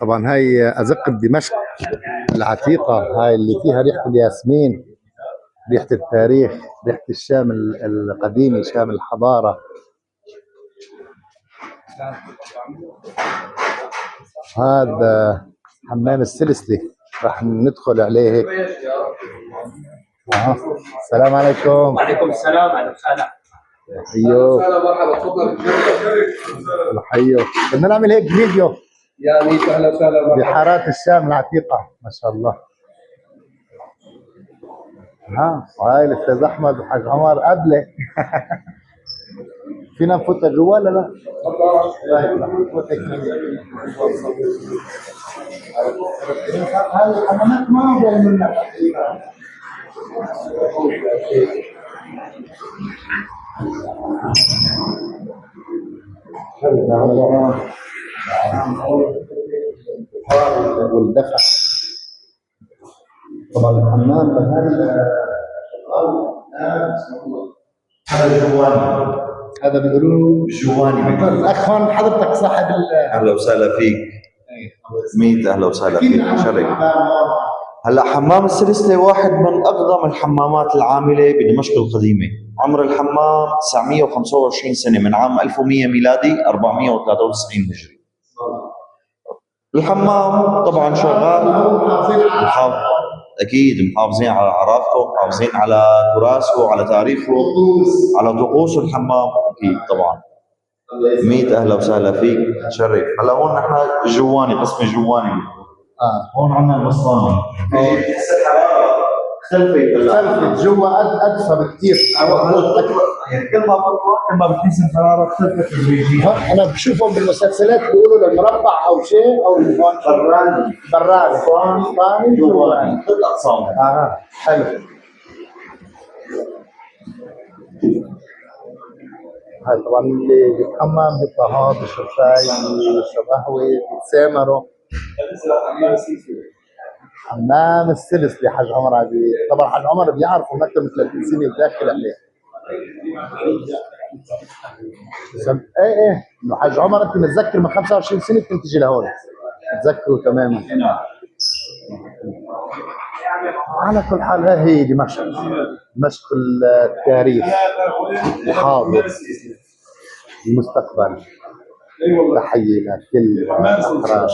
طبعا هاي أزقة دمشق العتيقة، هاي اللي فيها ريحة الياسمين، ريحة التاريخ، ريحة الشام القديمة، شام الحضارة. هذا حمام السلسلة، راح ندخل عليه هيك. السلام عليكم. وعليكم السلام. اهلا وسهلا. حيوك. مرحبا، تفضل. حيوك. بدنا نعمل هيك فيديو. يا ريت. اهلا وسهلا. بحارات الشام العتيقة، ما شاء الله. وهاي الاستاذ احمد وحاج عمر قبله. فينا نفوت جوا ولا لا؟ هاي الحمامات ما جاي منها. والدفع طبعا الحمام هذا جواني، هذا بيقولوا جواني. الاخ هون حضرتك صاحب اهلا وسهلا فيك. ميت اهلا وسهلا فيك. شرف. هلا حمام السلسلة واحد من اقدم الحمامات العاملة بدمشق القديمة. عمر الحمام 925 سنة، من عام 1100 ميلادي 493 هجري. الحمام طبعا شغال، اكيد محافظين على عراقته، محافظين على تراثه، على تاريخه، على طقوس الحمام. اكيد طبعا. ميت اهلا وسهلا فيك. شرف. هلا هون نحن جواني، قسم الجواني. هون عندنا البسطاني. اختلفت جوا ادفى بكثير. يعني كل ما بتروح كل ما بتحس الحراره اختلفت تدريجيا. انا بشوفهم بالمسلسلات بيقولوا المربع او شيء او براني براني جواني. 3 اقسام. حلو. هاي طبعا اللي بيتحمم بيطلع بيشرب شاي، بيشرب قهوه، بيتسامروا. حمام السلسلة حاج عمر عزيز. طبعا حاج عمر بيعرفوا اكثر من 30 سنه وداخل عليه. ايه انه حاج عمر انت متذكر من 25 سنه كنت تجي لهون، متذكره تماما. على كل حال هي دمشق، دمشق التاريخ، الحاضر، المستقبل. تحيه لكل افراد